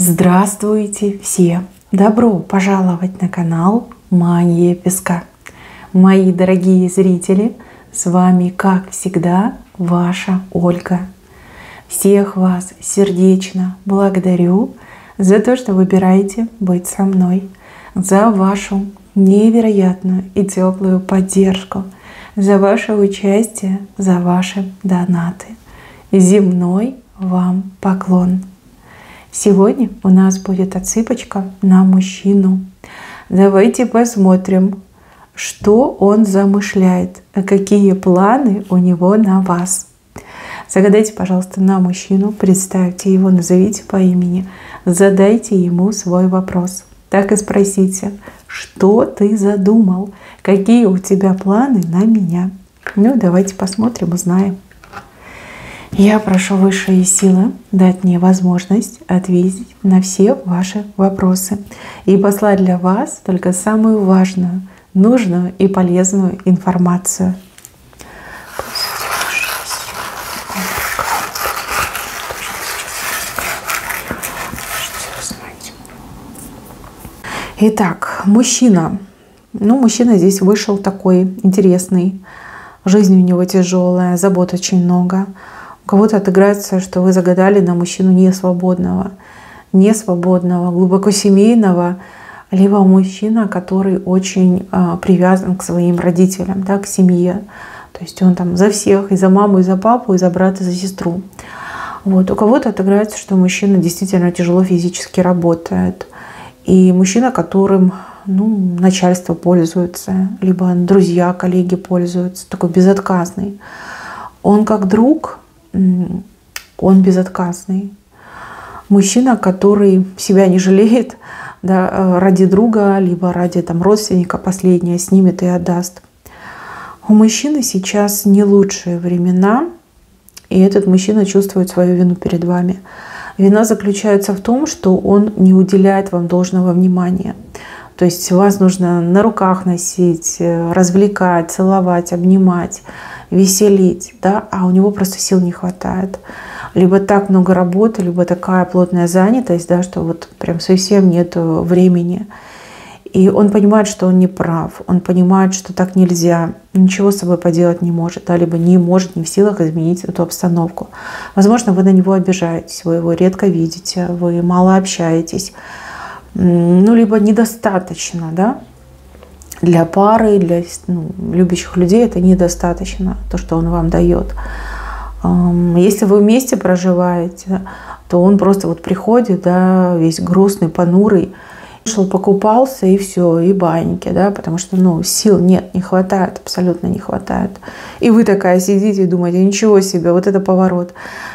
Здравствуйте все! Добро пожаловать на канал Магия Песка. Мои дорогие зрители, с вами, как всегда, ваша Ольга. Всех вас сердечно благодарю за то, что выбираете быть со мной, за вашу невероятную и теплую поддержку, за ваше участие, за ваши донаты. Земной вам поклон! Сегодня у нас будет отсыпочка на мужчину. Давайте посмотрим, что он замышляет, какие планы у него на вас. Загадайте, пожалуйста, на мужчину, представьте его, назовите по имени, задайте ему свой вопрос. Так и спросите, что ты задумал, какие у тебя планы на меня. Ну, давайте посмотрим, узнаем. Я прошу высшие силы дать мне возможность ответить на все ваши вопросы и послать для вас только самую важную, нужную и полезную информацию. Итак, мужчина. Мужчина здесь вышел такой интересный. Жизнь у него тяжелая, забот очень много. У кого-то отыграется, что вы загадали на мужчину несвободного, глубоко семейного, либо мужчина, который очень привязан к своим родителям, да, к семье. То есть он там за всех, и за маму, и за папу, и за брата, и за сестру. Вот. У кого-то отыграется, что мужчина действительно тяжело физически работает. И мужчина, которым начальство пользуется, либо друзья, коллеги пользуются, такой безотказный. Он как друг, он безотказный. Мужчина, который себя не жалеет, да, ради друга, либо ради родственника последнее снимет и отдаст. У мужчины сейчас не лучшие времена, и этот мужчина чувствует свою вину перед вами. Вина заключается в том, что он не уделяет вам должного внимания. То есть вас нужно на руках носить, развлекать, целовать, обнимать, веселить, да, а у него просто сил не хватает. Либо так много работы, либо такая плотная занятость, да, что вот прям совсем нет времени. И он понимает, что он не прав, он понимает, что так нельзя, ничего с собой поделать не может, да, либо не может, не в силах изменить эту обстановку. Возможно, вы на него обижаетесь, вы его редко видите, вы мало общаетесь, либо недостаточно, да. Для пары, для любящих людей это недостаточно, то, что он вам дает. Если вы вместе проживаете, то он просто приходит, да, весь грустный, понурый, шел, покупался и все, и баньки, да, потому что сил нет, не хватает, абсолютно не хватает. И вы такая сидите и думаете, ничего себе, вот это поворот.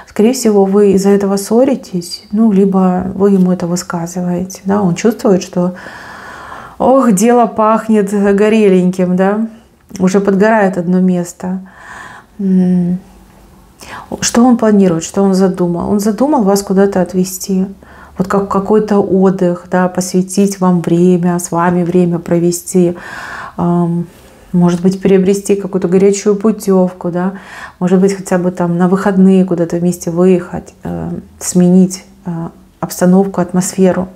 Скорее всего, вы из-за этого ссоритесь, либо вы ему это высказываете, да, он чувствует, что ох, дело пахнет гореленьким, да, уже подгорает одно место. Что он планирует, что он задумал? Он задумал вас куда-то отвезти, вот как какой-то отдых, да, посвятить вам время, с вами время провести, может быть, приобрести какую-то горячую путевку, да, может быть, хотя бы там на выходные куда-то вместе выехать, сменить обстановку, атмосферу.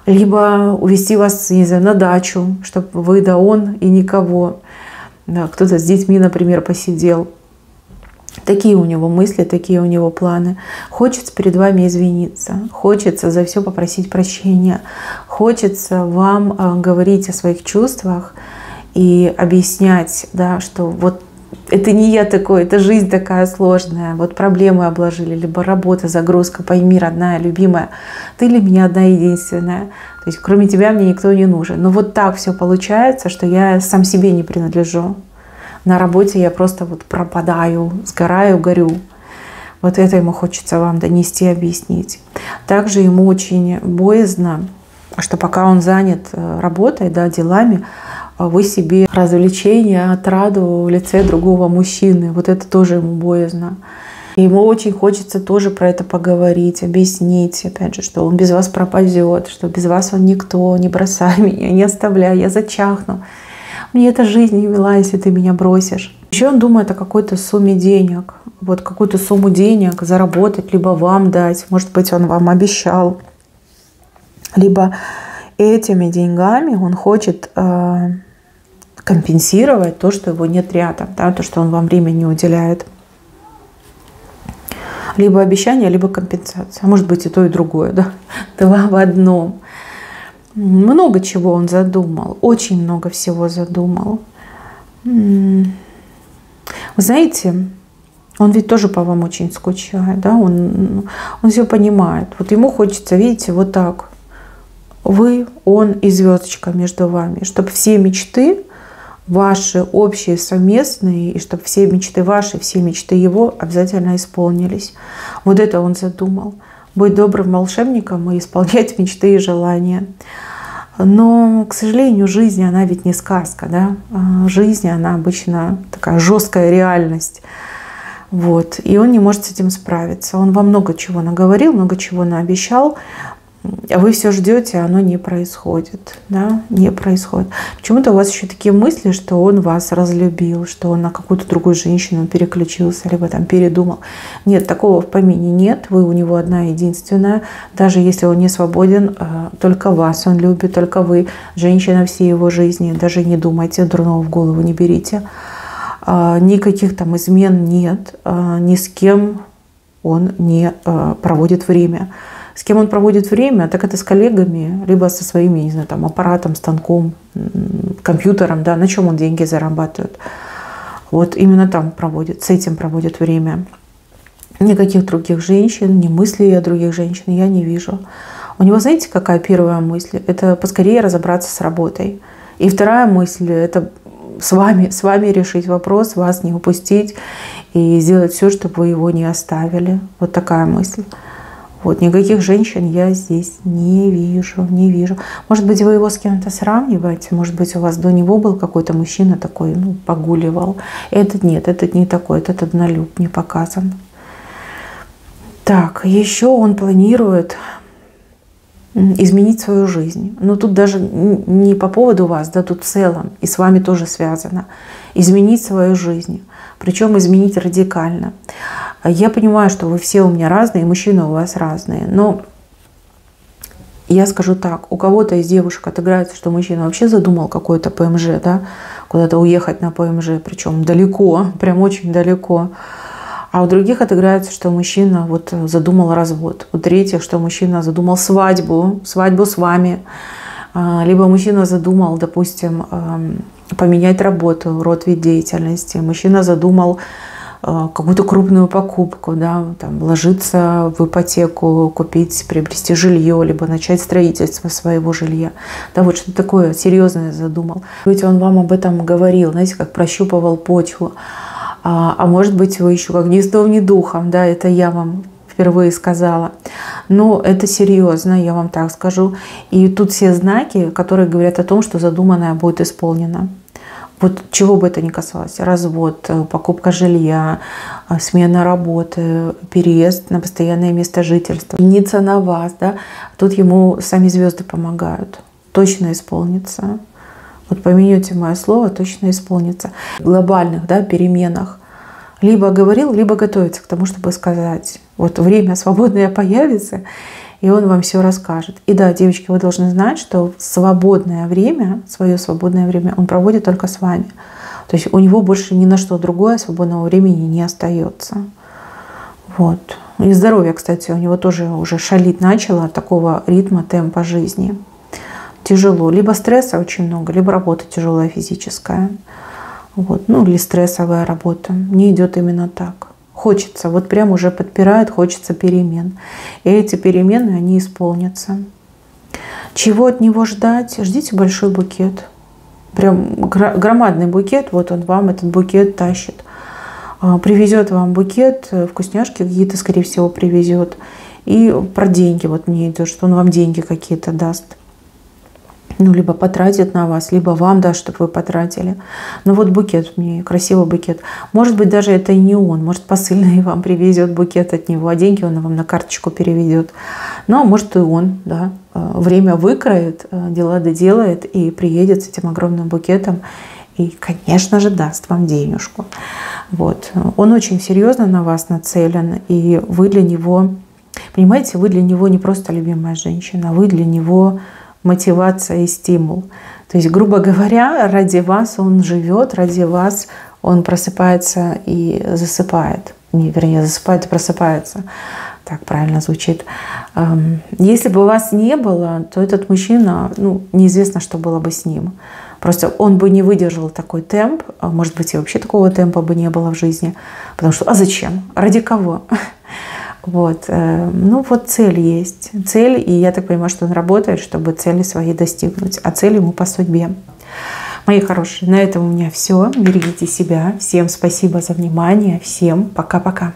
Либо увезти вас, не знаю, на дачу, чтобы вы да он и никого. Да, кто-то с детьми, например, посидел. Такие у него мысли, такие у него планы. Хочется перед вами извиниться, хочется за все попросить прощения, хочется вам говорить о своих чувствах и объяснять, да, что вот это не я такой, это жизнь такая сложная, вот проблемы обложили, либо работа, загрузка, пойми, родная, любимая, ты для меня одна единственная, то есть кроме тебя мне никто не нужен. Но вот так все получается, что я сам себе не принадлежу. На работе я просто пропадаю, сгораю, горю. Вот это ему хочется вам донести, объяснить. Также ему очень боязно, что пока он занят работой, да, делами, вы себе развлечение, отраду в лице другого мужчины. Вот это тоже ему боязно. И ему очень хочется тоже про это поговорить, объяснить, опять же, что он без вас пропадет, что без вас он никто, не бросай меня, не оставляй, я зачахну. Мне эта жизнь не мила, если ты меня бросишь. Еще он думает о какой-то сумме денег. Вот какую-то сумму денег заработать, либо вам дать. Может быть, он вам обещал Либо этими деньгами он хочет компенсировать то, что его нет рядом, да, то, что он вам время не уделяет. Либо обещание, либо компенсация. А может быть и то, и другое, да? Два в одном. Много чего он задумал, очень много всего задумал. Вы знаете, он ведь тоже по вам очень скучает, да? Он все понимает. Вот ему хочется, видите, вот так. Вы, он и звездочка между вами, чтобы все мечты ваши общие, совместные, и чтобы все мечты ваши, все мечты его обязательно исполнились. Вот это он задумал. Быть добрым волшебником и исполнять мечты и желания. Но, к сожалению, жизнь, она ведь не сказка, да? Жизнь, она обычно такая жесткая реальность. Вот. И он не может с этим справиться. Он вам много чего наговорил, много чего наобещал, а вы все ждете, а оно не происходит. Да? Не происходит. Почему-то у вас еще такие мысли, что он вас разлюбил, что он на какую-то другую женщину переключился, либо там передумал. Нет, такого в помине нет. Вы у него одна единственная. Даже если он не свободен, только вас он любит, только вы женщина всей его жизни. Даже не думайте, дурного в голову не берите. Никаких там измен нет. Ни с кем он не проводит время. С кем он проводит время, так это с коллегами, либо со своими, не знаю, там, аппаратом, станком, компьютером, да, на чем он деньги зарабатывает. Вот именно там проводит, с этим проводит время. Никаких других женщин, ни мыслей о других женщинах я не вижу. У него, знаете, какая первая мысль? Это поскорее разобраться с работой. И вторая мысль – это с вами решить вопрос, вас не упустить и сделать все, чтобы вы его не оставили. Вот такая мысль. Вот, никаких женщин я здесь не вижу. Может быть, вы его с кем-то сравниваете, может быть, у вас до него был какой-то мужчина такой, ну, погуливал. Этот нет, этот не такой, этот однолюб, не показан. Так, еще он планирует изменить свою жизнь. Но тут даже не по поводу вас, да, тут в целом, и с вами тоже связано. Изменить свою жизнь, причем изменить радикально. Я понимаю, что вы все у меня разные, мужчины у вас разные, но я скажу так, у кого-то из девушек отыграется, что мужчина вообще задумал какой-то ПМЖ, да, куда-то уехать на ПМЖ, причем далеко, прям очень далеко. А у других отыграется, что мужчина вот задумал развод. У третьих, что мужчина задумал свадьбу с вами. Либо мужчина задумал, допустим, поменять работу, род, вид деятельности. Мужчина задумал какую-то крупную покупку, да, там, вложиться в ипотеку, купить, приобрести жилье, либо начать строительство своего жилья. Да, вот что-то такое серьезное задумал. Ведь он вам об этом говорил, знаете, как прощупывал почву. А может быть, вы еще как ни сном, ни духом, да, это я вам впервые сказала. Но это серьезно, я вам так скажу. И тут все знаки, которые говорят о том, что задуманное будет исполнено. Вот чего бы это ни касалось, развод, покупка жилья, смена работы, переезд на постоянное место жительства, жениться на вас, да, тут ему сами звезды помогают, точно исполнится. Вот помяните мое слово, точно исполнится. В глобальных, да, переменах либо говорил, либо готовится к тому, чтобы сказать, вот время свободное появится, и он вам все расскажет. И да, девочки, вы должны знать, что свободное время, свое свободное время он проводит только с вами. То есть у него больше ни на что другое свободного времени не остается. Вот. И здоровье, кстати, у него тоже уже шалить начало от такого ритма, темпа жизни. Тяжело. Либо стресса очень много, либо работа тяжелая физическая. Вот. Ну или стрессовая работа. Не идет именно так. Хочется, вот прям уже подпирает, хочется перемен. И эти перемены, они исполнятся. Чего от него ждать? Ждите большой букет. Прям громадный букет, вот он вам этот букет тащит. Привезет вам букет, вкусняшки какие-то, скорее всего, привезет. И про деньги вот мне идет, что он вам деньги какие-то даст. Ну, либо потратит на вас, либо вам даст, чтобы вы потратили. Но вот букет мне, красивый букет. Может быть, даже это и не он. Может, посыльный вам привезет букет от него, а деньги он вам на карточку переведет. Ну, а может, и он, да, время выкроет, дела доделает и приедет с этим огромным букетом. И, конечно же, даст вам денежку. Вот. Он очень серьезно на вас нацелен, и вы для него Понимаете, вы для него не просто любимая женщина, вы для него мотивация и стимул. То есть, грубо говоря, ради вас он живет, ради вас он просыпается и засыпает. Не, вернее, засыпает и просыпается. Так правильно звучит. Если бы вас не было, то этот мужчина, ну, неизвестно, что было бы с ним. Просто он бы не выдержал такой темп, может быть, и вообще такого темпа бы не было в жизни. Потому что, а зачем? Ради кого? Вот. Ну вот цель есть. Цель, и я так понимаю, что он работает, чтобы цели свои достигнуть. А цель ему по судьбе. Мои хорошие, на этом у меня все. Берегите себя. Всем спасибо за внимание. Всем пока-пока.